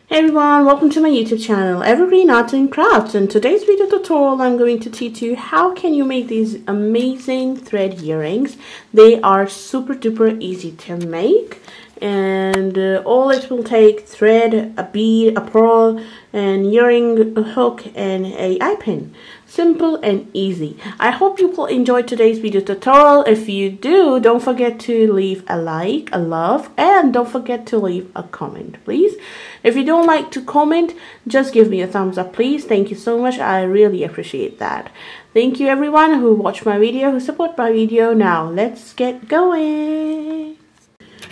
Hey everyone, welcome to my YouTube channel, Evergreen Arts and Crafts. In today's video tutorial, I'm going to teach you how can you make these amazing thread earrings. They are super duper easy to make, and all it will take: thread, a bead, a pearl, an earring hook, and a eye pin. Simple and easy. I hope you will enjoy today's video tutorial. If you do, don't forget to leave a like, a love, and don't forget to leave a comment, please. If you don't like to comment, just give me a thumbs up, please. Thank you so much. I really appreciate that. Thank you everyone who watched my video, who support my video. Now let's get going.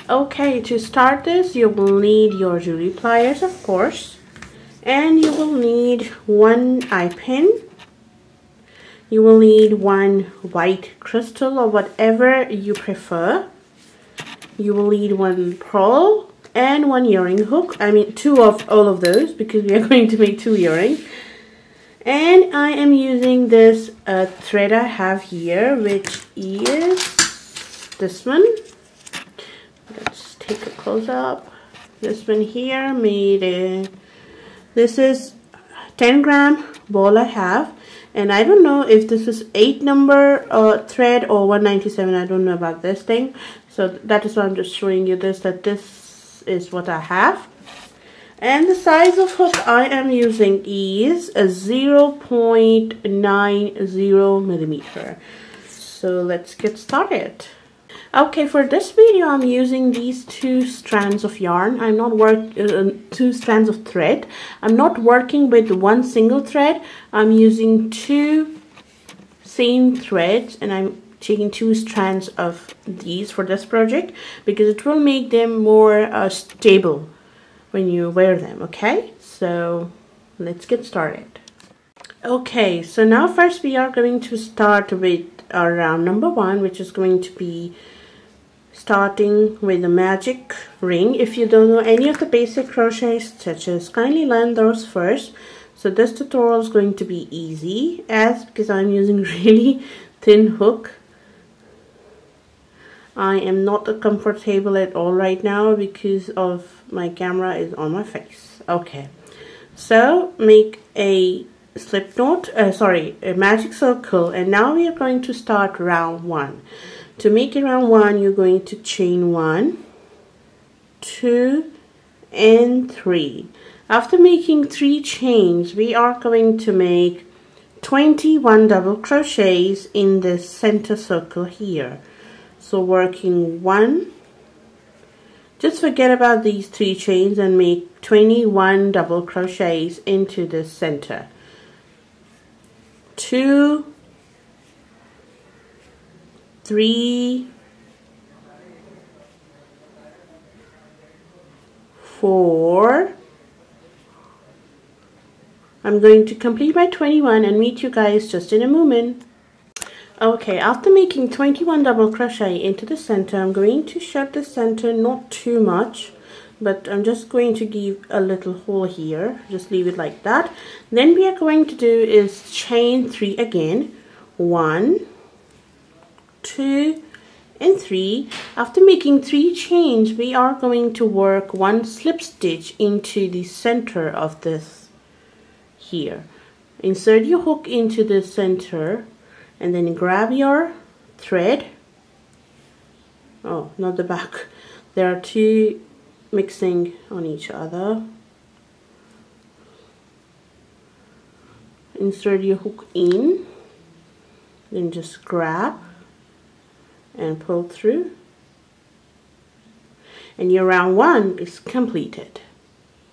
Okay, to start this, you will need your jewelry pliers, of course, and you will need one eye pin. You will need one white crystal or whatever you prefer. You will need one pearl and one earring hook. I mean two of all of those, because we are going to make 2 earrings. And I am using this thread I have here, which is this one. Let's take a close up. This one here made this is 10-gram ball I have. And I don't know if this is 8 number thread or 197. I don't know about this thing. So that is why I'm just showing you this, that this is what I have. And the size of hook I am using is a 0.90 millimeter. So let's get started. Okay, for this video I'm using these 2 strands of yarn. I'm not 2 strands of thread. I'm not working with one single thread. I'm using 2 same threads, and I'm taking 2 strands of these for this project because it will make them more stable when you wear them. Okay, so let's get started. Okay, so now first we are going to start with our round number 1, which is going to be starting with a magic ring. If you don't know any of the basic crochet stitches, kindly learn those first. So this tutorial is going to be easy because I'm using really thin hook. I am not comfortable at all right now because of my camera is on my face. Okay, so make a slip knot, a magic circle, and now we are going to start round 1. To make it round 1, you're going to chain 1, 2, and 3. After making 3 chains, we are going to make 21 double crochets in the center circle here. So working 1, just forget about these 3 chains and make 21 double crochets into the center. 2, 3, 4. I'm going to complete my 21 and meet you guys just in a moment. Okay, after making 21 double crochet into the center, I'm going to shut the center, not too much, but I'm just going to give a little hole here. Just leave it like that. Then we are going to do is chain 3 again. 1, 2, and 3. After making 3 chains, we are going to work 1 slip stitch into the center of this here. Insert your hook into the center and then grab your thread. Oh, not the back. There are 2 mixing on each other. Insert your hook in, then just grab and pull through, and your round 1 is completed.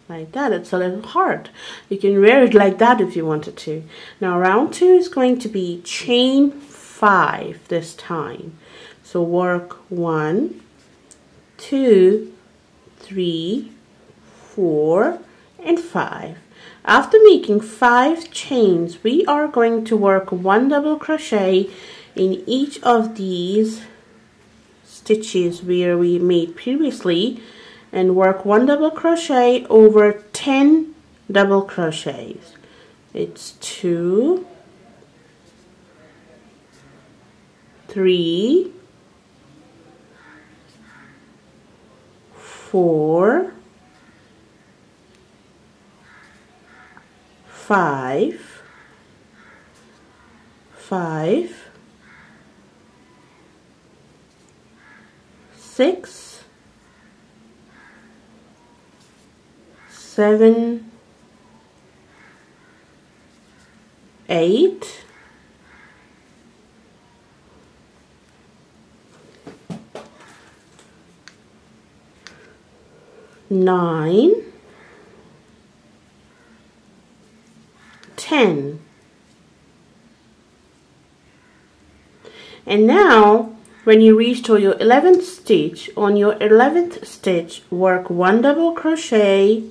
Like that. It's a little hard. You can wear it like that if you wanted to. Now round 2 is going to be chain 5 this time. So work 1, 2, 3, 4, and 5. After making 5 chains, we are going to work 1 double crochet in each of these stitches where we made previously, and work 1 double crochet over 10 double crochets. It's 2, 3, 4, 5, 5, 6, 7, 8, 9, 10. And now when you reach to your 11th stitch, on your 11th stitch, work 1 double crochet,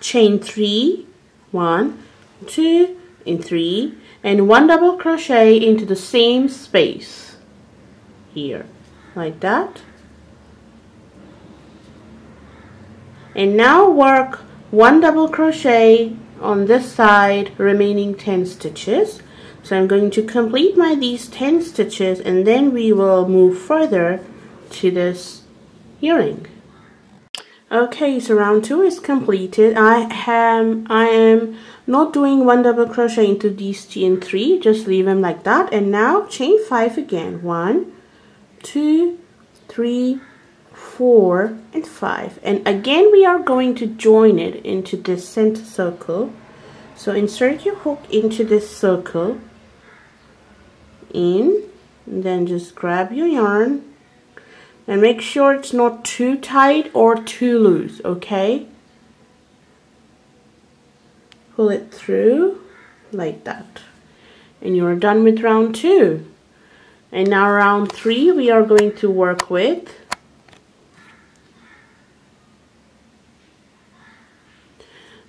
chain 3, 1, 2, and 3, and 1 double crochet into the same space here, like that. And now work 1 double crochet on this side, remaining 10 stitches. So I'm going to complete these 10 stitches, and then we will move further to this earring. Okay, so round 2 is completed. I am not doing 1 double crochet into these chain 3, just leave them like that. And now chain 5 again. 1, 2, 3, 4, and 5. And again we are going to join it into this center circle. So insert your hook into this circle, in, and then just grab your yarn and make sure it's not too tight or too loose, okay? Pull it through like that, and you're done with round 2. And now round 3 we are going to work with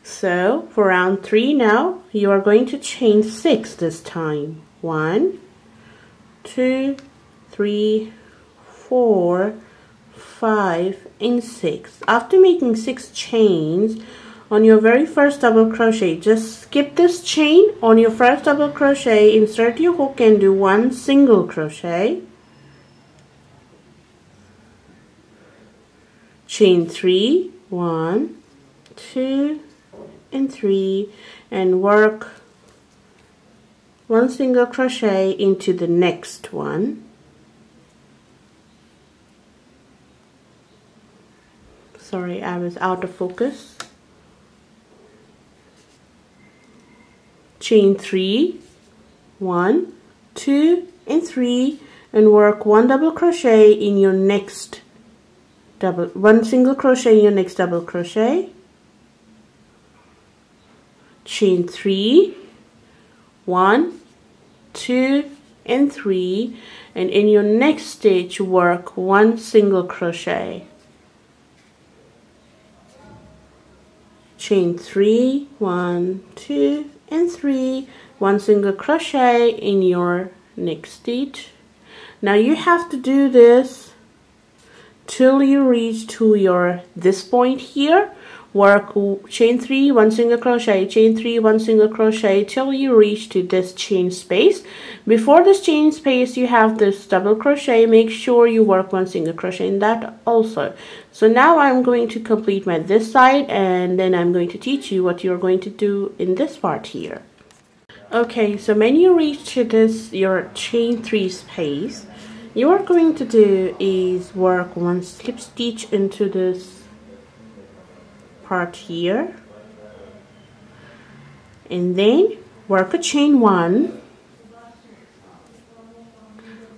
so for round 3 now you are going to chain 6 this time. 1, 2, 3, 4, 5, and 6. After making 6 chains on your very first double crochet, just skip this chain on your first double crochet, insert your hook and do 1 single crochet, chain 3, 1, 2, and 3, and work 1 single crochet into the next one. Sorry, I was out of focus. Chain 3, 1, 2, and 3, and work 1 double crochet in your next 1 single crochet in your next double crochet. Chain 3, 1, 2, and 3, and in your next stitch work 1 single crochet. Chain 3, 1, 2, and 3, 1 single crochet in your next stitch. Now you have to do this till you reach to this point here. Work chain 3, 1 single crochet, chain 3, 1 single crochet till you reach to this chain space. Before this chain space you have this double crochet. Make sure you work 1 single crochet in that also. So now I'm going to complete this side, and then I'm going to teach you what you're going to do in this part here. Okay, so when you reach to this your chain 3 space, you are going to do is work 1 slip stitch into this part here, and then work a chain 1,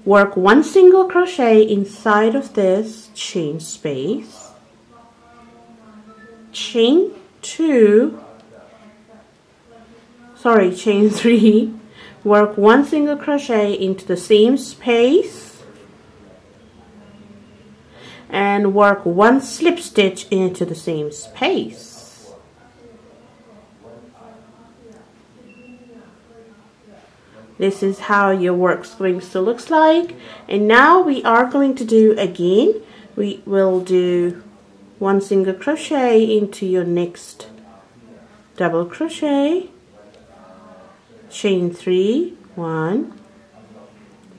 work 1 single crochet inside of this chain space, chain 3, work 1 single crochet into the same space, and work 1 slip stitch into the same space. This is how your work going to look like. And now we are going to do again, we will do 1 single crochet into your next double crochet, chain 3, 1,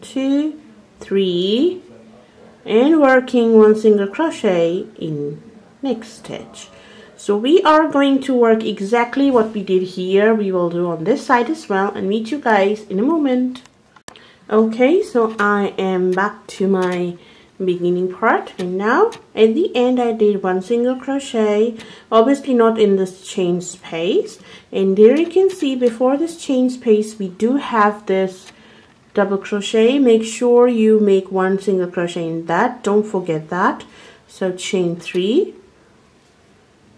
2, 3, and working 1 single crochet in next stitch. So we are going to work exactly what we did here. We will do on this side as well, and meet you guys in a moment. Okay, so I am back to my beginning part, and now at the end I did one single crochet, obviously not in this chain space, and there you can see before this chain space we do have this double crochet. Make sure you make one single crochet in that, don't forget that. So chain 3,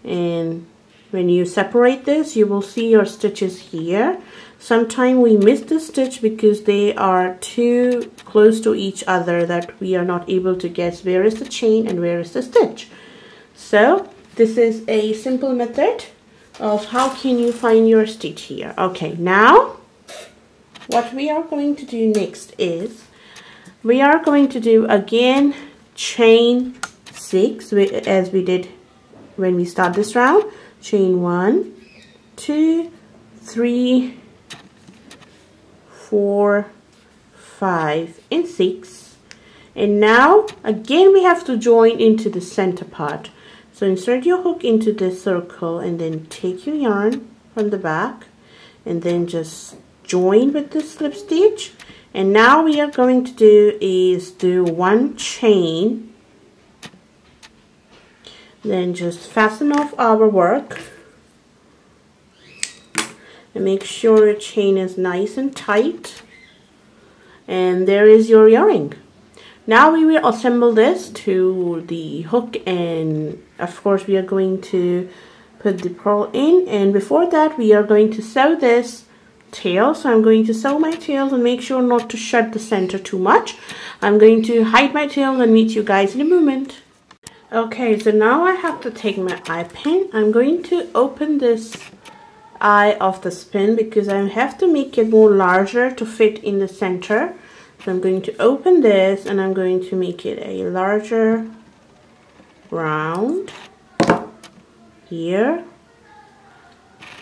and when you separate this you will see your stitches here. Sometimes we miss the stitch because they are too close to each other that we are not able to guess where is the chain and where is the stitch. So this is a simple method of how can you find your stitch here. Okay, now what we are going to do next is we are going to do again chain 6 as we did when we start this round. Chain 1, 2, 3, 4, 5 and 6, and now again we have to join into the center part. So insert your hook into this circle and then take your yarn from the back and then just join with the slip stitch. And now we are going to do is do one chain, then just fasten off our work and make sure your chain is nice and tight, and there is your earring. Now we will assemble this to the hook, and of course we are going to put the pearl in, and before that we are going to sew this tail. So I'm going to sew my tails and make sure not to shut the center too much. I'm going to hide my tails and meet you guys in a moment. Okay, so now I have to take my eye pin. I'm going to open this eye of the spin because I have to make it more larger to fit in the center. So I'm going to open this and I'm going to make it a larger round here.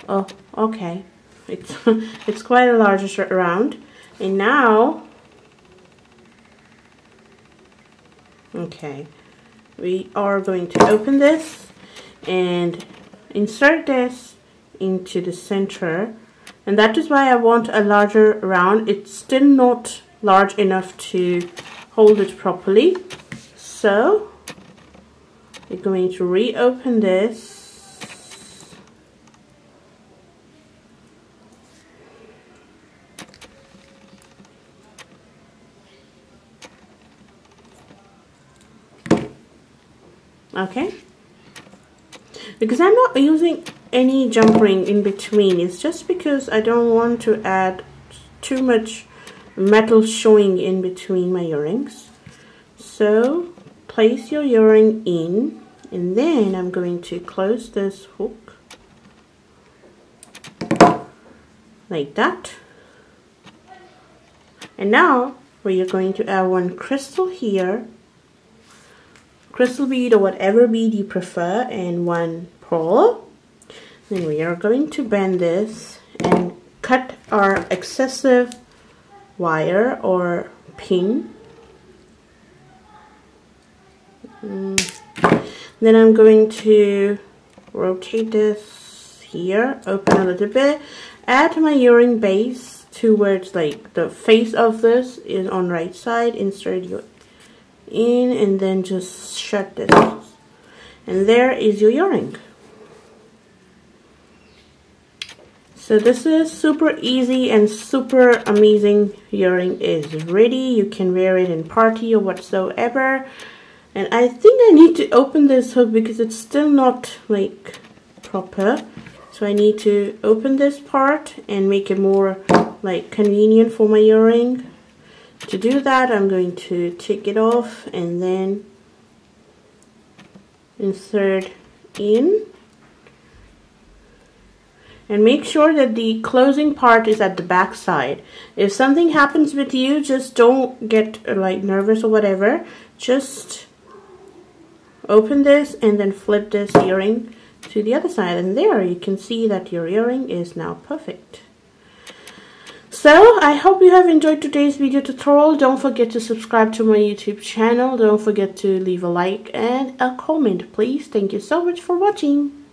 Oh, okay, it's quite a larger round. And now, okay, we are going to open this and insert this into the center, and that is why I want a larger round. It's still not large enough to hold it properly, so we're going to reopen this okay, because I'm not using any jump ring in between. It's just because I don't want to add too much metal showing in between my earrings. So place your earring in, and then I'm going to close this hook like that. And now we are going to add one crystal here, crystal bead or whatever bead you prefer, and one pearl. Then we are going to bend this and cut our excessive wire or pin. Then I'm going to rotate this here, open a little bit, add my earring base towards like the face of this is on right side, insert your in and then just shut this, and there is your earring. So this is super easy and super amazing. Earring is ready. You can wear it in party or whatsoever. And I think I need to open this hook because it's still not like proper. So I need to open this part and make it more like convenient for my earring. To do that, I'm going to take it off and then insert in. And make sure that the closing part is at the back side. If something happens with you, just don't get like nervous or whatever. Just open this and then flip this earring to the other side, and there you can see that your earring is now perfect. So I hope you have enjoyed today's video tutorial. Don't forget to subscribe to my YouTube channel. Don't forget to leave a like and a comment, please. Thank you so much for watching.